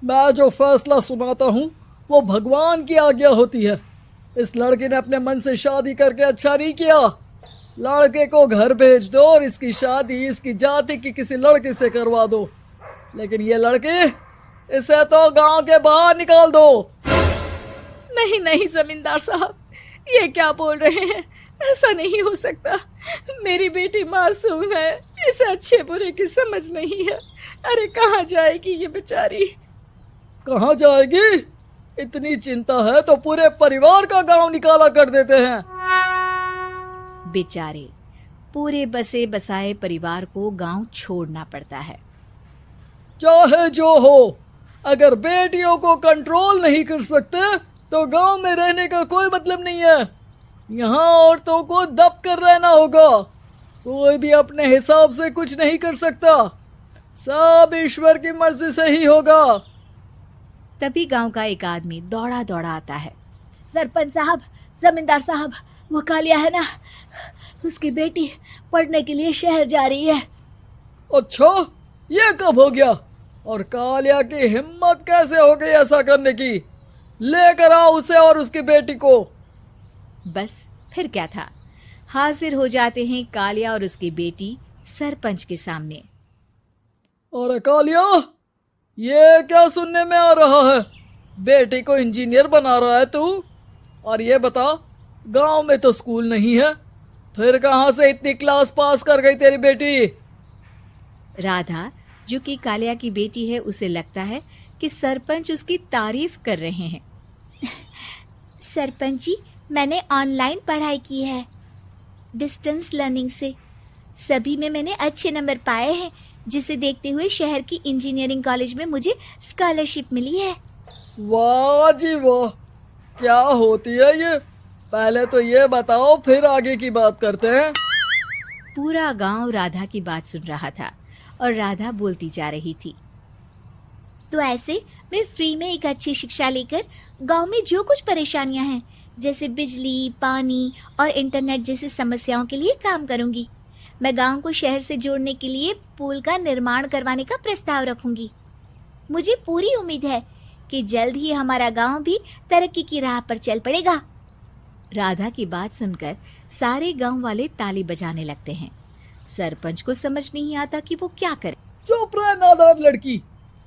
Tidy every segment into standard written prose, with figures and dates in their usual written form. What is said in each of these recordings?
मैं जो फैसला सुनाता हूँ वो भगवान की आज्ञा होती है। इस लड़के ने अपने मन से शादी करके अच्छा नहीं किया। लड़के को घर भेज दो और इसकी शादी इसकी जाति की किसी लड़के से करवा दो। लेकिन ये लड़के, इसे तो गांव के बाहर निकाल दो। नहीं नहीं जमींदार साहब, ये क्या बोल रहे हैं? ऐसा नहीं हो सकता। मेरी बेटी मासूम है, इसे अच्छे बुरे की समझ नहीं है। अरे कहाँ जाएगी ये बेचारी? कहाँ जाएगी? इतनी चिंता है तो पूरे परिवार का गांव निकाला कर देते हैं। बेचारे पूरे बसे बसाए परिवार को गांव छोड़ना पड़ता है। चाहे जो हो, अगर बेटियों को कंट्रोल नहीं कर सकते तो गांव में रहने का कोई मतलब नहीं है। यहाँ औरतों को दब कर रहना होगा। कोई भी अपने हिसाब से कुछ नहीं कर सकता, सब ईश्वर की मर्जी से ही होगा। तभी गांव का एक आदमी दौड़ा दौड़ा आता है। सरपंच साहब, जमींदार साहब, वो कालिया है ना, उसकी बेटी पढ़ने के लिए शहर जा रही है। अच्छा, ये कब हो गया? और कालिया की हिम्मत कैसे हो गई ऐसा करने की? लेकर आओ उसे और उसकी बेटी को। बस फिर क्या था, हाजिर हो जाते हैं कालिया और उसकी बेटी सरपंच के सामने। और कालिया, ये क्या सुनने में आ रहा है? बेटी को इंजीनियर बना रहा है तू? और ये बता, गांव में तो स्कूल नहीं है, फिर कहां से इतनी क्लास पास कर गई तेरी बेटी? राधा, जो कि कालिया की बेटी है, उसे लगता है कि सरपंच उसकी तारीफ कर रहे हैं। सरपंच जी, मैंने ऑनलाइन पढ़ाई की है, डिस्टेंस लर्निंग से। सभी में मैंने अच्छे नंबर पाए हैं, जिसे देखते हुए शहर की इंजीनियरिंग कॉलेज में मुझे स्कॉलरशिप मिली है। वाह जी वाह, क्या होती है ये? पहले तो ये बताओ, फिर आगे की बात करते हैं। पूरा गांव राधा की बात सुन रहा था और राधा बोलती जा रही थी। तो ऐसे मैं फ्री में एक अच्छी शिक्षा लेकर गांव में जो कुछ परेशानियां हैं, जैसे बिजली, पानी और इंटरनेट जैसी समस्याओं के लिए काम करूंगी। मैं गांव को शहर से जोड़ने के लिए पुल का निर्माण करवाने का प्रस्ताव रखूंगी। मुझे पूरी उम्मीद है कि जल्द ही हमारा गांव भी तरक्की की राह पर चल पड़ेगा। राधा की बात सुनकर सारे गांव वाले ताली बजाने लगते हैं। सरपंच को समझ नहीं आता कि वो क्या करे। चुप रह नादान लड़की,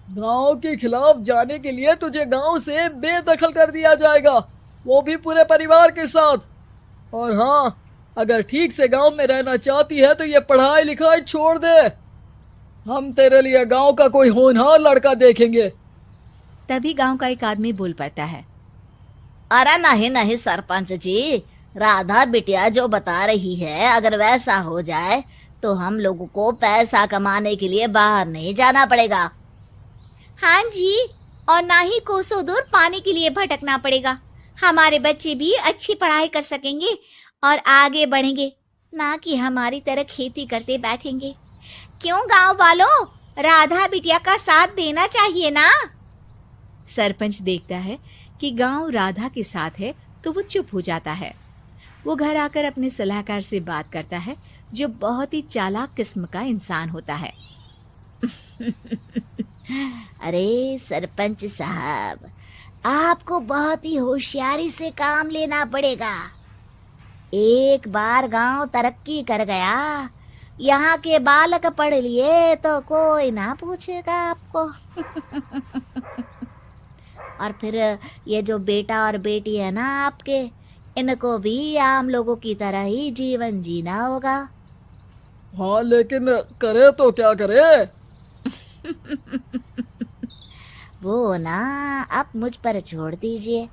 गांव के खिलाफ जाने के लिए तुझे गांव से बेदखल कर दिया जाएगा, वो भी पूरे परिवार के साथ। और हाँ, अगर ठीक से गांव में रहना चाहती है तो ये पढ़ाई लिखाई छोड़ दे। हम तेरे लिए गांव का कोई होनहार लड़का देखेंगे। तभी गांव का एक आदमी बोल पड़ता है। अरे नहीं नहीं सरपंच जी, राधा बिटिया जो बता रही है, अगर वैसा हो जाए तो हम लोगों को पैसा कमाने के लिए बाहर नहीं जाना पड़ेगा। हाँ जी, और ना ही कोसों दूर पानी के लिए भटकना पड़ेगा। हमारे बच्चे भी अच्छी पढ़ाई कर सकेंगे और आगे बढ़ेंगे, ना कि हमारी तरह खेती करते बैठेंगे। क्यों गांव वालों, राधा बिटिया का साथ देना चाहिए ना। सरपंच देखता है कि गांव राधा के साथ है तो वो चुप हो जाता है। वो घर आकर अपने सलाहकार से बात करता है, जो बहुत ही चालाक किस्म का इंसान होता है। अरे सरपंच साहब, आपको बहुत ही होशियारी से काम लेना पड़ेगा। एक बार गांव तरक्की कर गया, यहाँ के बालक पढ़ लिए तो कोई ना पूछेगा आपको। और फिर ये जो बेटा और बेटी है ना आपके, इनको भी आम लोगों की तरह ही जीवन जीना होगा। हाँ, लेकिन करे तो क्या करे? वो ना आप मुझ पर छोड़ दीजिए,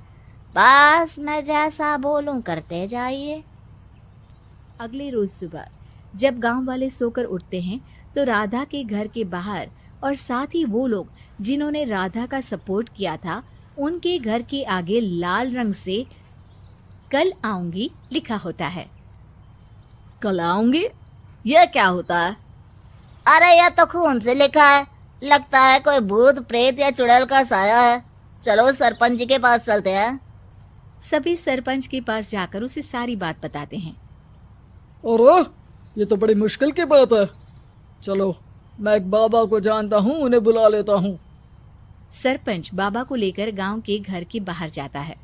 बस मैं जैसा बोलूं करते जाइए। अगले रोज सुबह जब गांव वाले सोकर उठते हैं तो राधा के घर के बाहर और साथ ही वो लोग जिन्होंने राधा का सपोर्ट किया था, उनके घर के आगे लाल रंग से कल आऊंगी लिखा होता है। कल आऊंगी, ये क्या होता है? अरे यह तो खून से लिखा है, लगता है कोई भूत प्रेत या चुड़ैल का साया है। चलो सरपंच जी के पास चलते हैं। सभी सरपंच के पास जाकर उसे सारी बात बताते हैं। और ये तो बड़ी मुश्किल की बात है। चलो, मैं एक बाबा को जानता हूँ, उन्हें बुला लेता हूँ। सरपंच बाबा को लेकर गांव के घर के बाहर जाता है।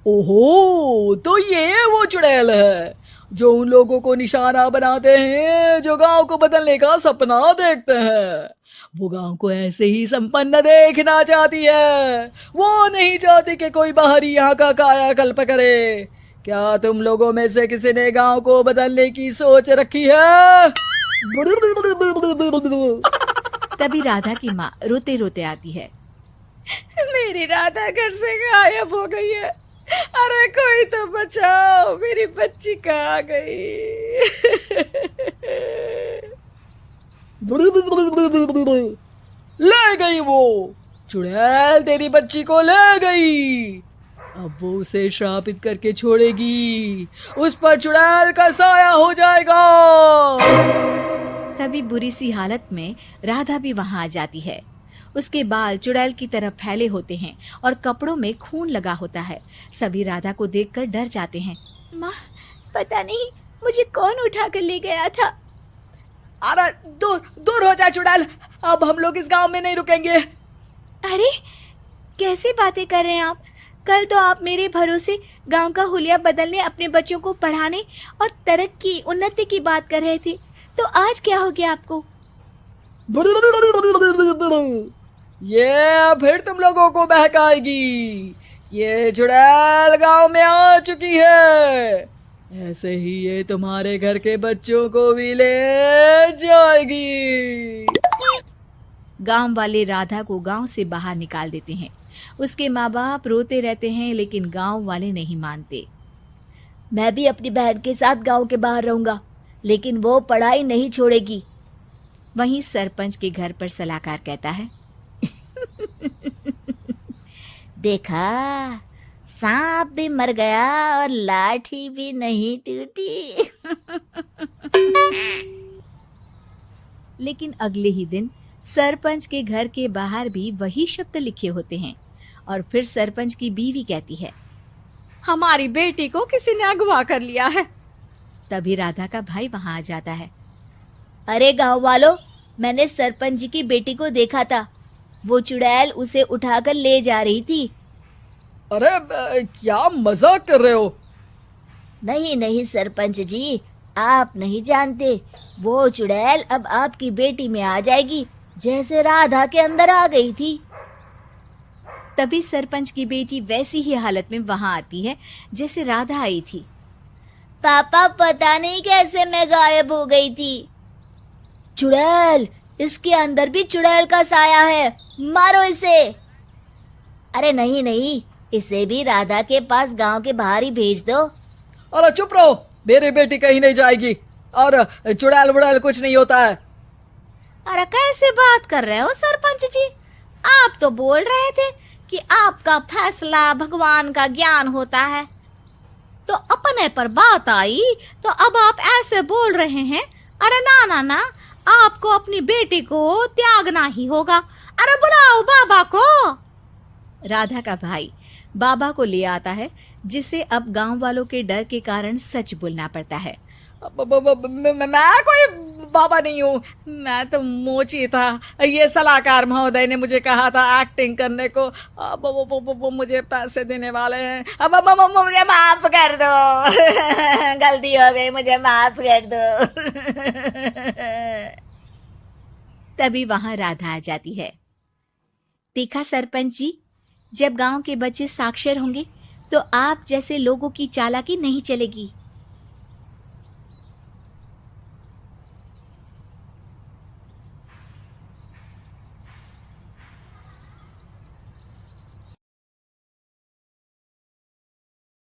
ओहो, तो ये वो चुड़ैल है जो उन लोगों को निशाना बनाते हैं जो गांव को बदलने का सपना देखते हैं। वो गांव को ऐसे ही संपन्न देखना चाहती है। वो नहीं चाहती कि कोई बाहरी यहाँ का कायाकल्प करे। क्या तुम लोगों में से किसी ने गांव को बदलने की सोच रखी है? तभी राधा की माँ रोते रोते आती है। मेरी राधा घर से गायब हो गई है। अरे कोई तो बचाओ, मेरी बच्ची कहाँ गई? ले गई वो चुड़ैल, तेरी बच्ची को ले गई। अब वो उसे श्रापित करके छोड़ेगी। उस पर चुड़ैल का साया हो जाएगा। तभी बुरी सी हालत में राधा भी वहां आ जाती है। उसके बाल चुड़ैल की तरह फैले होते हैं और कपड़ों में खून लगा होता है। सभी राधा को देखकर डर जाते हैं। माँ, पता नहीं मुझे कौन उठा कर ले गया था। अरे दूर दूर हो जा चुड़ैल, अब हम लोग इस गांव में नहीं रुकेंगे। अरे कैसे बातें कर रहे हैं आप? कल तो आप मेरे भरोसे गांव का हुलिया बदलने, अपने बच्चों को पढ़ाने और तरक्की उन्नति की बात कर रहे थे, तो आज क्या हो गया आपको? ये फिर तुम लोगों को बहकाएगी। ये चुड़ैल गांव में आ चुकी है। ऐसे ही ये तुम्हारे घर के बच्चों को भी ले जाएगी। गांव वाले राधा को गांव से बाहर निकाल देते हैं। उसके माँ बाप रोते रहते हैं, लेकिन गांव वाले नहीं मानते। मैं भी अपनी बहन के साथ गांव के बाहर रहूंगा, लेकिन वो पढ़ाई नहीं छोड़ेगी। वहीं सरपंच के घर पर सलाहकार कहता है, देखा, सांप भी मर गया और लाठी भी नहीं टूटी। लेकिन अगले ही दिन सरपंच के घर के बाहर भी वही शब्द लिखे होते हैं। और फिर सरपंच की बीवी कहती है, हमारी बेटी को किसी ने अगवा कर लिया है। तभी राधा का भाई वहां आ जाता है। अरे गांव वालों, मैंने सरपंच जी की बेटी को देखा था। वो चुड़ैल उसे उठाकर ले जा रही थी। अरे क्या मजाक कर रहे हो? नहीं नहीं सरपंच जी, आप नहीं जानते। वो चुड़ैल अब आपकी बेटी में आ जाएगी, जैसे राधा के अंदर आ गई थी। तभी सरपंच की बेटी वैसी ही हालत में वहां आती है जैसे राधा आई थी। पापा, पता नहीं कैसे मैं गायब हो गई थी। चुड़ैल, इसके अंदर भी चुड़ैल का साया है, मारो इसे। अरे नहीं नहीं, इसे भी राधा के पास गांव के बाहर ही भेज दो। अरे चुप रहो, मेरी बेटी कहीं नहीं जाएगी और चुड़ैल बुड़ैल कुछ नहीं होता है। अरे कैसे बात कर रहे हो सरपंच जी? आप तो बोल रहे थे कि आपका फैसला भगवान का ज्ञान होता है, तो अपने पर बात आई तो अब आप ऐसे बोल रहे हैं। अरे ना ना ना, आपको अपनी बेटी को त्यागना ही होगा। अरे बुलाओ बाबा को। राधा का भाई बाबा को ले आता है, जिसे अब गांव वालों के डर के कारण सच बोलना पड़ता है। मैं कोई बाबा नहीं हूँ, मैं तो मोची था। ये सलाहकार महोदय ने मुझे कहा था एक्टिंग करने को। अब वो मुझे पैसे देने वाले हैं। अब मुझे माफ कर दो। गलती हो गई, मुझे माफ कर दो। तभी वहां राधा आ जाती है। देखा सरपंच जी, जब गांव के बच्चे साक्षर होंगे तो आप जैसे लोगों की चालाकी नहीं चलेगी।